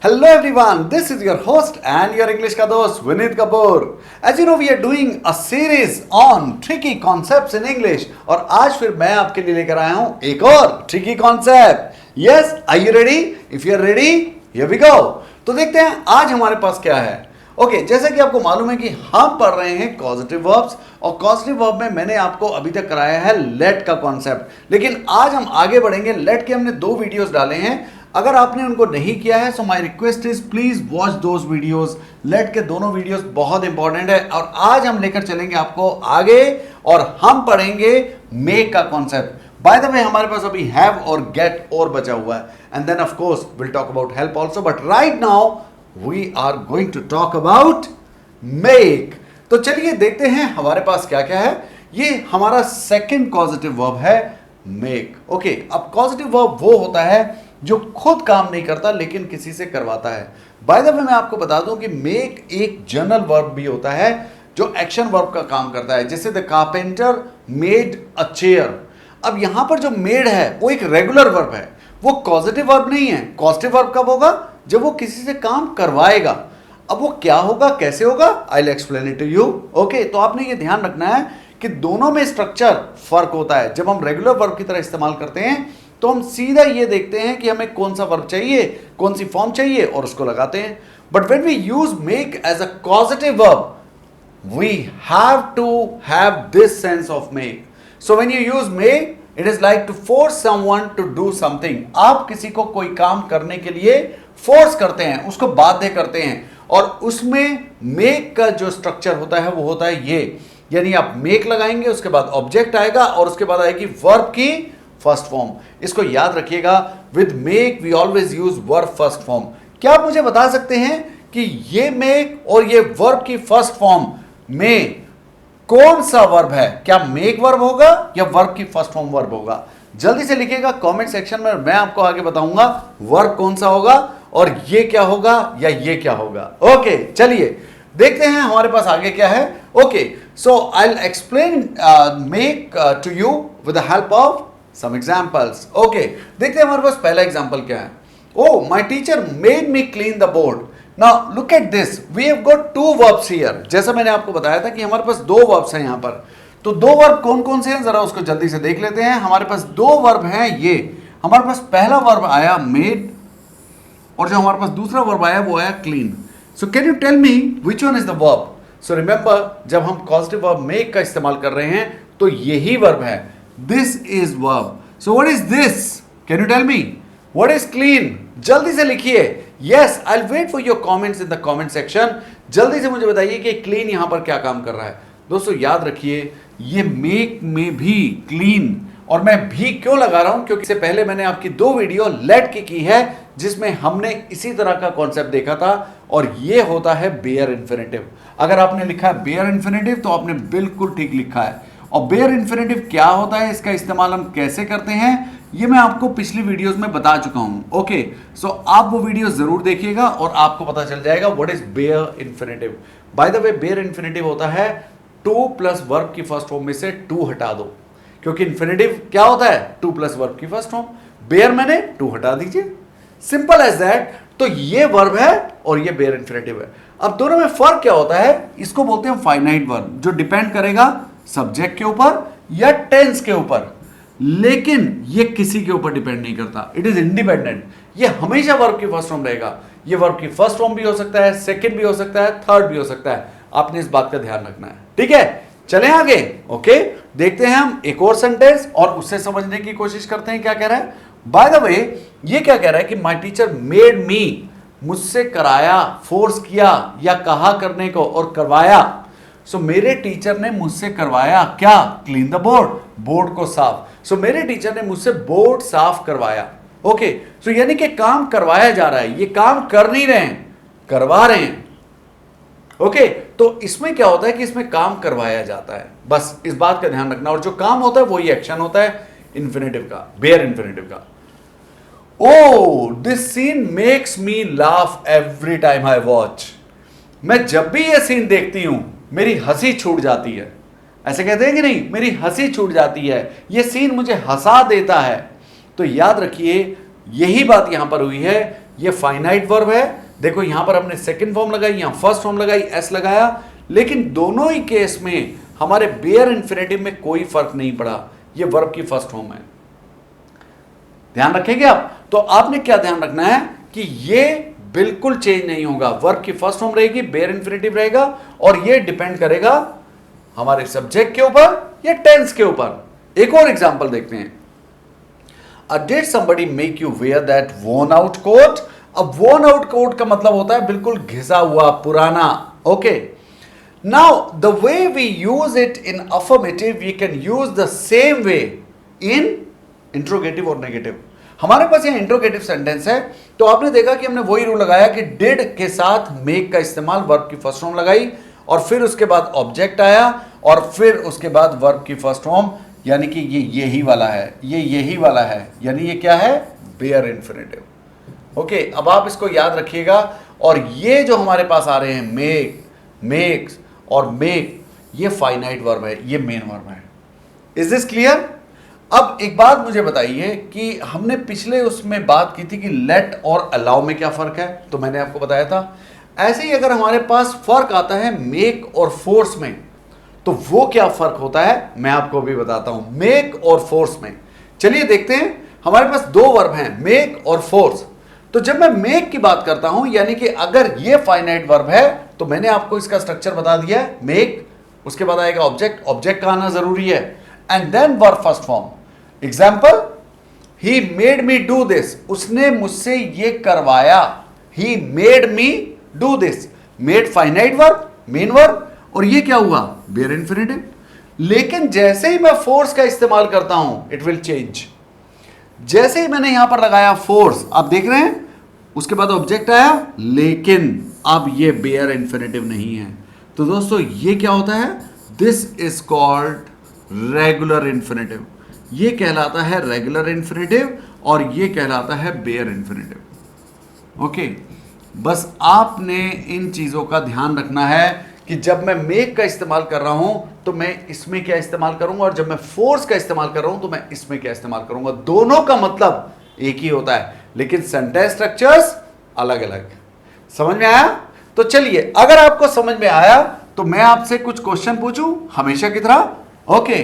Hello everyone, this is your host and your English का दोस्त Vinit Kapoor. As you know, we are doing a series on tricky concepts in English और आज फिर मैं आपके लिए लेकर आया हूं एक और tricky concept. Yes, are you ready? If you are ready, here we go. तो देखते हैं आज हमारे पास क्या है. ओके, जैसा कि आपको मालूम है कि हम पढ़ रहे हैं कॉजेटिव वर्ब्स और कॉजेटिव वर्ब में मैंने आपको अभी तक कराया है लेट का कॉन्सेप्ट, लेकिन आज हम आगे बढ़ेंगे. लेट के हमने 2 वीडियोस डाले हैं. अगर आपने उनको नहीं किया है so my request is please watch those videos. लेट के दोनों वीडियोस बहुत इंपॉर्टेंट है और आज हम लेकर चलेंगे आपको आगे और हम पढ़ेंगे मेक का कॉन्सेप्ट. बाय द वे हमारे पास अभी हैव और गेट और बचा हुआ है and then of course will talk about help also, but right now we are going to talk about make. तो चलिए देखते हैं हमारे पास क्या क्या है. ये हमारा सेकंड कॉजेटिव वर्ब है मेक. ओके, अब कॉजेटिव वर्ब वो होता है जो खुद काम नहीं करता लेकिन किसी से करवाता है. बाय द वे मैं आपको बता दूं कि मेक एक जनरल वर्ब भी होता है जो एक्शन वर्ब का काम करता है. जैसे the carpenter made a chair. अब यहां पर जो मेड है वो एक रेगुलर वर्ब है, वो कॉजेटिव वर्ब नहीं है. कॉजेटिव वर्ब कब होगा? जब वो किसी से काम करवाएगा. अब वो क्या होगा, कैसे होगा? I will explain it to you. Okay, तो आपने ये ध्यान रखना है कि दोनों में स्ट्रक्चर फर्क होता है. जब हम रेगुलर वर्ब की तरह इस्तेमाल करते हैं तो हम सीधा ये देखते हैं कि हमें कौन सा वर्ब चाहिए, कौन सी फॉर्म चाहिए और उसको लगाते हैं. But when we use make as a positive verb we have to have this sense of make. So when you use make it is like to force someone to do something. आप किसी को कोई काम करने के लिए force करते हैं, उसको बाध्य करते हैं और उसमें मेक का जो स्ट्रक्चर होता है वो होता है ये. यानी आप मेक लगाएंगे, उसके बाद ऑब्जेक्ट आएगा और उसके बाद आएगी वर्ब की फर्स्ट फॉर्म. इसको याद रखिएगा, with make we always use verb first form. क्या आप मुझे बता सकते हैं कि ये मेक और ये वर्ब की फर्स्ट फॉर्म में कौन सा वर्ब है? क्या मेक वर्ब होगा या वर्ब की फर्स्ट फॉर्म वर्ब होगा? जल्दी से लिखिएगा कमेंट सेक्शन में, मैं आपको आगे बताऊंगा वर्ब कौन सा होगा और ये क्या होगा या ये क्या होगा. ओके, चलिए देखते हैं हमारे पास आगे क्या है. Okay, so I will explain make to you with the help of some examples. Okay, देखते हैं हमारे पास पहला एग्जांपल क्या है. Oh, my teacher made me clean the board. Now look at this. We have got 2 verbs here. जैसा मैंने आपको बताया था कि हमारे पास 2 verbs हैं यहाँ पर. तो 2 verb कौन कौन से हैं जरा उसको जल्दी से देख लेते हैं. हमारे पास 2 verb हैं. ये हमारे पास पहला verb आया made और जो हमारे पास दूसरा verb आया वो आया clean. So can you tell me which one is the verb? So remember, जब हम causative verb make का इस्तेमाल कर रहे हैं तो यही verb है. This is verb. So what is this? Can you tell me? What is clean? जल्दी से लिखिए. Yes, I'll wait for your comments in the comment section. जल्दी से मुझे बताइए कि clean यहाँ पर क्या काम कर रहा है. दोस्तों याद रखिए, ये make में भी clean, और मैं भी क्यों लगा रहा हूं क्योंकि इससे पहले मैंने आपकी 2 वीडियो लेट की है जिसमें हमने इसी तरह का कॉन्सेप्ट देखा था और ये होता है बेयर इन्फिनेटिव. अगर आपने लिखा है बेयर इन्फिनेटिव तो आपने बिल्कुल ठीक लिखा है. और बेयर इन्फिनेटिव क्या होता है, इसका इस्तेमाल हम कैसे करते हैं, ये मैं आपको पिछली वीडियोस में बता चुका हूं. ओके, सो आप वो वीडियो जरूर देखिएगा और आपको पता चल जाएगा what is bare infinitive. By the way bare infinitive होता है 2 प्लस वर्ब की फर्स्ट फॉर्म में से 2 हटा दो, क्योंकि इन्फिनेटिव क्या होता है 2 प्लस वर्ब की फर्स्ट फॉर्म. बेयर मैंने 2 हटा दीजिए, सिंपल एज दैट. तो ये वर्ब है और ये बेयर इन्फिनेटिव है. अब दोनों में फर्क क्या होता है, इसको बोलते हैं फाइनाइट वर्ब, जो डिपेंड करेगा सब्जेक्ट के ऊपर या टेंस के ऊपर, लेकिन ये किसी के ऊपर डिपेंड नहीं करता. It is independent. ये हमेशा वर्ब की फर्स्ट फॉर्म रहेगा. ये वर्ब की फर्स्ट फॉर्म भी हो सकता है, सेकंड भी हो सकता है, थर्ड भी हो सकता है. आपने इस बात का ध्यान रखना है. ठीक है, चलें आगे. ओके, देखते हैं हम एक और सेंटेंस और उससे समझने की कोशिश करते हैं क्या कह रहा है. बाय द वे ये क्या कह रहा है कि माय टीचर मेड मी, मुझसे कराया, फोर्स किया या कहा करने को और करवाया. सो मेरे टीचर ने मुझसे करवाया क्या? क्लीन द बोर्ड, बोर्ड को साफ. सो मेरे टीचर ने मुझसे बोर्ड साफ करवाया. ओके, सो यानी कि काम करवाया जा रहा है, ये काम कर नहीं रहे हैं, करवा रहे हैं. ओके, तो इसमें क्या होता है कि इसमें काम करवाया जाता है. बस इस बात का ध्यान रखना. और जो काम होता है वही एक्शन होता है इन्फिनेटिव का, बेयर इन्फिनेटिव का. Oh, this scene makes me laugh every time I watch. मैं जब भी ये सीन देखती हूं मेरी हंसी छूट जाती है. ऐसे कहते हैं कि नहीं, मेरी हंसी छूट जाती है, ये सीन मुझे हंसा देता है. तो याद रखिए यही बात यहां पर हुई है. ये फाइनाइट वर्ब है। देखो यहां पर हमने सेकंड फॉर्म लगाई, यहां फर्स्ट फॉर्म लगाई, एस लगाया, लेकिन दोनों ही केस में हमारे बेयर इंफिनिटिव में कोई फर्क नहीं पड़ा। ये वर्ब की फर्स्ट फॉर्म है, ध्यान रखेंगे आप। तो आपने क्या ध्यान रखना है कि ये बिल्कुल चेंज नहीं होगा। वर्ब की फर्स्ट फॉर्म रहेगी, बेयर इंफिनिटिव रहेगा, और ये डिपेंड करेगा हमारे सब्जेक्ट के ऊपर या टेंस के ऊपर। एक और एग्जांपल देखते हैं। Did somebody make you wear that worn out coat? अब worn out coat का मतलब होता है बिल्कुल घिसा हुआ, पुराना। Okay, now the way we use it in affirmative, we can use the same way in interrogative और नेगेटिव। हमारे पास ये इंट्रोगेटिव सेंटेंस है, तो आपने देखा कि हमने वही रूल लगाया कि डिड के साथ मेक का इस्तेमाल, वर्ब की फर्स्ट फॉर्म लगाई, और फिर उसके बाद ऑब्जेक्ट आया, और फिर उसके बाद वर्ब की फर्स्ट फॉर्म, यानी कि ये यही वाला है, ये यही वाला है, यानी ये क्या है, बेयर इंफिनिटिव। ओके, अब आप इसको याद रखिएगा। और ये जो हमारे पास आ रहे हैं मेक, मेक्स और मेक, ये फाइनाइट वर्ब है, ये मेन वर्ब है। Is this clear? अब एक बात मुझे बताइए कि हमने पिछले उसमें बात की थी कि लेट और अलाउ में क्या फर्क है, तो मैंने आपको बताया था। ऐसे ही अगर हमारे पास फर्क आता है मेक और फोर्स में, तो वो क्या फर्क होता है मैं आपको भी बताता हूं, मेक और फोर्स में। चलिए देखते हैं। हमारे पास दो वर्ब हैं, मेक और फोर्स। तो जब मैं मेक की बात करता हूं, यानी कि अगर ये फाइनाइट वर्ब है, तो मैंने आपको इसका स्ट्रक्चर बता दिया है, मेक, उसके बाद आएगा ऑब्जेक्ट, ऑब्जेक्ट का आना जरूरी है, and then verb first form. Example, he made me do this, उसने मुझसे ये करवाया। He made me do this, made finite verb, main verb, और ये क्या हुआ, बेयर इंफिनिटिव। लेकिन जैसे ही मैं फोर्स का इस्तेमाल करता हूं, इट विल चेंज। जैसे ही मैंने यहां पर लगाया फोर्स, आप देख रहे हैं, उसके बाद ऑब्जेक्ट आया, लेकिन अब ये बेयर इंफिनिटिव नहीं है। तो दोस्तों ये क्या होता है, this is called regular infinitive. ये कहलाता है रेगुलर इंफिनिटिव, और ये कहलाता है बेयर इंफिनिटिव। ओके, बस आपने इन चीजों का ध्यान रखना है कि जब मैं मेक का इस्तेमाल कर रहा हूं तो मैं इसमें क्या इस्तेमाल करूंगा, और जब मैं फोर्स का इस्तेमाल कर रहा हूं तो मैं इसमें क्या इस्तेमाल करूंगा। दोनों का मतलब एक ही होता है, लेकिन सेंटेंस स्ट्रक्चर्स अलग अलग। समझ में आया? तो चलिए, अगर आपको समझ में आया तो मैं आपसे कुछ क्वेश्चन पूछूं हमेशा की तरह। ओके,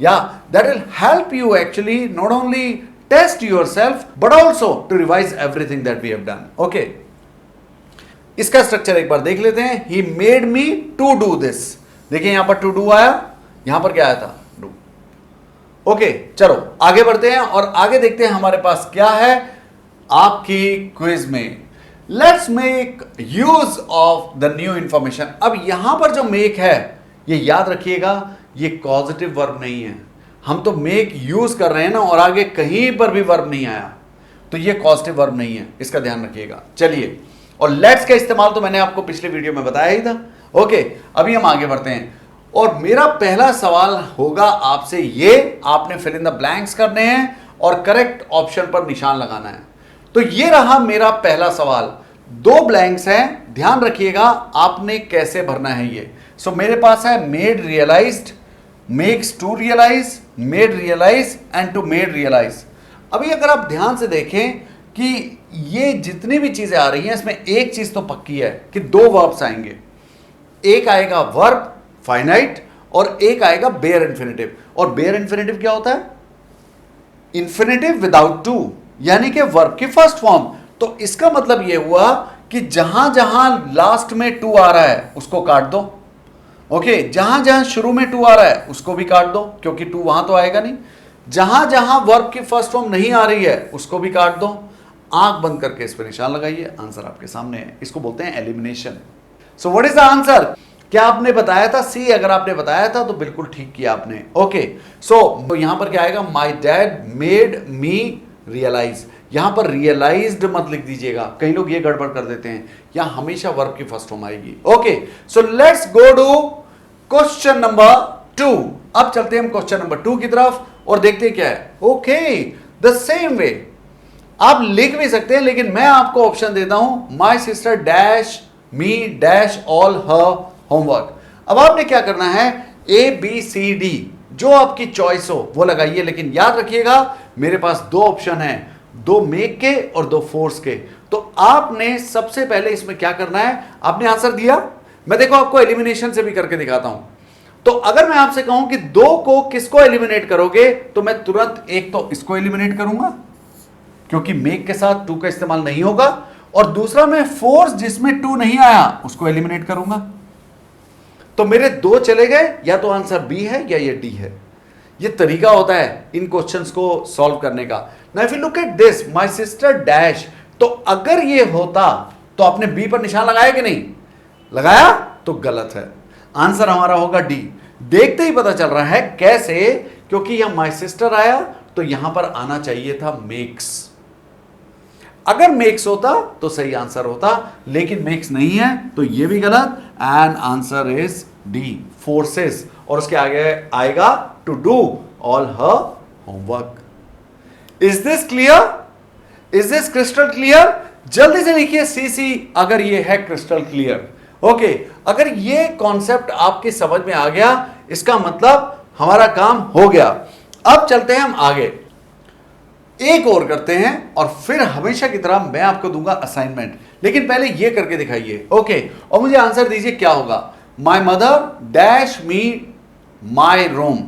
या that will help you actually not only test yourself but also to revise everything that we have done. Okay, इसका स्ट्रक्चर एक बार देख लेते हैं। He made me to do this, देखिए यहां पर टू डू आया, यहां पर क्या आया था, डू। ओके, चलो आगे बढ़ते हैं और आगे देखते हैं हमारे पास क्या है आपकी क्विज में। Let's make use of the new information. अब यहां पर जो मेक है, ये याद रखिएगा, ये कॉजेटिव वर्ब नहीं है। हम तो मेक यूज कर रहे हैं ना, और आगे कहीं पर भी वर्ब नहीं आया, तो ये कॉजेटिव वर्ब नहीं है, इसका ध्यान रखिएगा। चलिए, और लेट्स का इस्तेमाल तो मैंने आपको पिछले वीडियो में बताया ही था। ओके, अभी हम आगे बढ़ते हैं, और मेरा पहला सवाल होगा आपसे ये, आपने फिल इन द ब्लैंक्स करने हैं और करेक्ट ऑप्शन पर निशान लगाना है। तो ये रहा मेरा पहला सवाल। दो ब्लैंक्स हैं, ध्यान रखिएगा आपने कैसे भरना है ये। सो मेरे पास है made realised, makes to realise, made realise and to made realise. अभी अगर आप ध्यान से देखें कि ये जितनी भी चीजें आ रही हैं, इसमें एक चीज तो पक्की है कि दो वर्ब्स आएंगे। एक आएगा वर्ब फाइनाइट और एक आएगा बेयर इंफिनिटिव। और बेयर इंफिनिटिव क्या होता है, इंफिनिटिव विदाउट टू, यानी कि वर्ब की फर्स्ट फॉर्म। तो इसका मतलब यह हुआ कि जहां जहां लास्ट में टू आ रहा है उसको काट दो। ओके, जहां जहां शुरू में टू आ रहा है उसको भी काट दो, क्योंकि टू वहां तो आएगा नहीं। जहां जहां वर्ब की फर्स्ट फॉर्म नहीं आ रही है उसको भी काट दो। आंख बंद करके इस पर निशान लगाइए, आंसर आपके सामने है। इसको बोलते हैं elimination. So what is the answer? क्या आपने बताया था सी? अगर आपने बताया था तो बिल्कुल ठीक किया आपने। ओके, सो यहां पर क्या आएगा, my dad made me realise. यहां पर रियलाइज्ड मत लिख दीजिएगा, कई लोग ये गड़बड़ कर देते हैं, यहां हमेशा वर्ब की फर्स्ट फॉर्म आएगी। Okay, so let's go to question number 2। अब चलते हैं हम क्वेश्चन नंबर 2 की तरफ और देखते हैं क्या है। ओके, द सेम वे आप लिख भी सकते हैं, लेकिन मैं आपको ऑप्शन देता हूं, my sister dash me dash all her homework. अब आपने क्या करना है, ABCD जो आपकी चॉइस हो वो लगाइए, लेकिन याद रखिएगा मेरे पास दो ऑप्शन है, दो मेक के और दो फोर्स के। तो आपने सबसे पहले इसमें क्या करना है, आपने आंसर दिया, मैं देखो आपको एलिमिनेशन से भी करके दिखाता हूं। तो अगर मैं आपसे कहूं कि दो को किसको एलिमिनेट करोगे, तो मैं तुरंत एक तो इसको एलिमिनेट करूंगा क्योंकि मेक के साथ टू का इस्तेमाल नहीं होगा, और दूसरा मैं फोर्स जिसमें टू नहीं आया उसको एलिमिनेट करूंगा। तो मेरे दो चले गए, या तो आंसर बी है या ये डी है। ये तरीका होता है इन क्वेश्चंस को सॉल्व करने का। Now if you look at this, my sister dash, तो अगर ये होता तो आपने बी पर निशान लगाया कि नहीं लगाया, तो गलत है, आंसर हमारा होगा डी। देखते ही पता चल रहा है कैसे, क्योंकि यहां माय सिस्टर आया तो यहां पर आना चाहिए था मेक्स। अगर मेक्स होता तो सही आंसर होता, लेकिन मेक्स नहीं है तो यह भी गलत, and answer is D, forces, और उसके आगे आएगा to do all her homework. Is this clear? Is this crystal clear? जल्दी से लिखिए सीसी अगर ये है क्रिस्टल क्लियर। ओके, अगर ये कॉन्सेप्ट आपकी समझ में आ गया, इसका मतलब हमारा काम हो गया। अब चलते हैं हम आगे, एक और करते हैं और फिर हमेशा की तरह मैं आपको दूंगा असाइनमेंट, लेकिन पहले ये करके दिखाइए। ओके, और मुझे आंसर दीजिए क्या होगा। My mother dash me my room.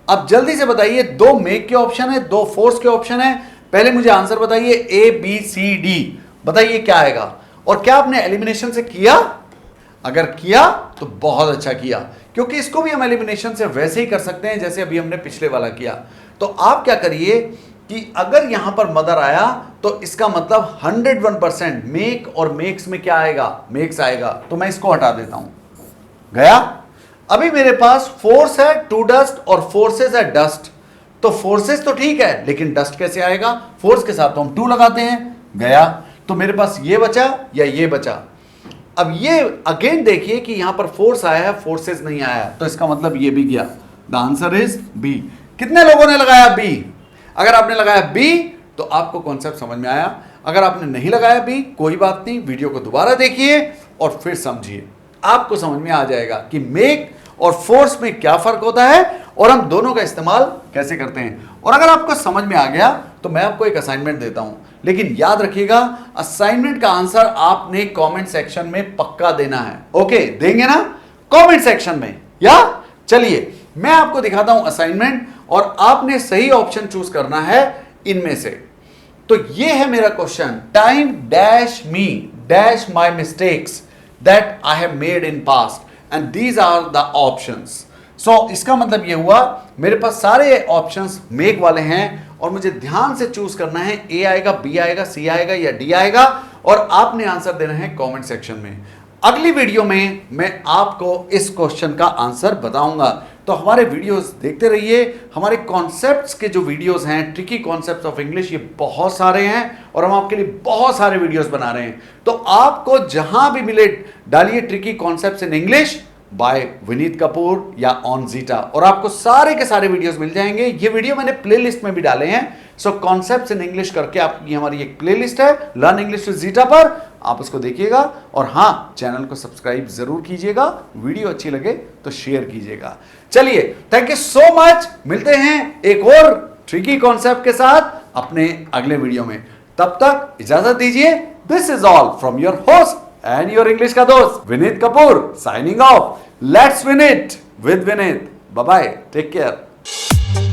अब जल्दी से बताइए, दो मेक के ऑप्शन है, दो फोर्स के ऑप्शन है, पहले मुझे आंसर बताइए ए बी सी डी, बताइए क्या आएगा। और क्या आपने एलिमिनेशन से किया? अगर किया तो बहुत अच्छा किया, क्योंकि इसको भी हम एलिमिनेशन से वैसे ही कर सकते हैं जैसे अभी हमने पिछले वाला किया। तो आप क्या करिए कि अगर यहां पर मदर आया तो इसका मतलब 101% मेक और मेक्स में क्या आएगा, मेक्स आएगा, तो मैं इसको हटा देता हूं, गया। अभी मेरे पास फोर्स है टू डस्ट और फोर्सेस है डस्ट, तो फोर्सेस तो ठीक है लेकिन डस्ट कैसे आएगा, फोर्स के साथ तो हम टू लगाते हैं, गया। तो मेरे पास ये बचा या ये बचा। अब ये अगेन देखिए कि यहां पर फोर्स आया है, फोर्सेस नहीं आया, तो इसका मतलब ये भी गया। The answer is B. कितने लोगों ने लगाया बी? अगर आपने लगाया बी तो आपको कॉन्सेप्ट समझ में आया, अगर आपने नहीं लगाया बी कोई बात नहीं, वीडियो को दोबारा देखिए और फिर समझिए, आपको समझ में आ जाएगा कि मेक और फोर्स में क्या फर्क होता है और हम दोनों का इस्तेमाल कैसे करते हैं। और अगर आपको समझ में आ गया तो मैं आपको एक असाइनमेंट देता हूं, लेकिन याद रखिएगा असाइनमेंट का आंसर आपने कमेंट सेक्शन में पक्का देना है। ओके, देंगे ना कमेंट सेक्शन में? या चलिए मैं आपको दिखाता हूं असाइनमेंट, और आपने सही ऑप्शन चूज करना है इनमें से। तो ये है मेरा question, time dash me dash my mistakes that I have made in past and these are the options. So इसका मतलब ये हुआ मेरे पास सारे ऑप्शंस मेक वाले हैं और मुझे ध्यान से चूज करना है, ए आएगा, बी आएगा, सी आएगा या डी आएगा, और आपने आंसर देना है कमेंट सेक्शन में। अगली वीडियो में मैं आपको इस क्वेश्चन का आंसर बताऊंगा। तो हमारे वीडियोस देखते रहिए, हमारे कॉन्सेप्ट्स के जो वीडियोस हैं, ट्रिकी कॉन्सेप्ट्स ऑफ इंग्लिश, ये बहुत सारे हैं और हम आपके लिए बहुत सारे वीडियोस बना रहे हैं। तो आपको जहां भी मिले डालिए tricky concepts in English by Vineet Kapoor या ऑन जीटा, और आपको सारे के सारे वीडियोस मिल जाएंगे। ये वीडियो मैंने प्लेलिस्ट में भी डाले हैं। सो कॉन्सेप्ट्स इन इंग्लिश करके आपकी हमारी एक प्लेलिस्ट है लर्न इंग्लिश विद जीटा पर, आप उसको देखिएगा। और हाँ, चैनल को सब्सक्राइब जरूर कीजिएगा, वीडियो अच्छी लगे तो शेयर कीजिएगा। चलिए, थैंक यू सो मच, मिलते हैं एक और ट्रिकी कॉन्सेप्ट के साथ अपने अगले वीडियो में। तब तक इजाजत दीजिए। This is all from your host and your English ka dost Vinit Kapoor signing off. Let's win it with Vinit. Bye bye, take care.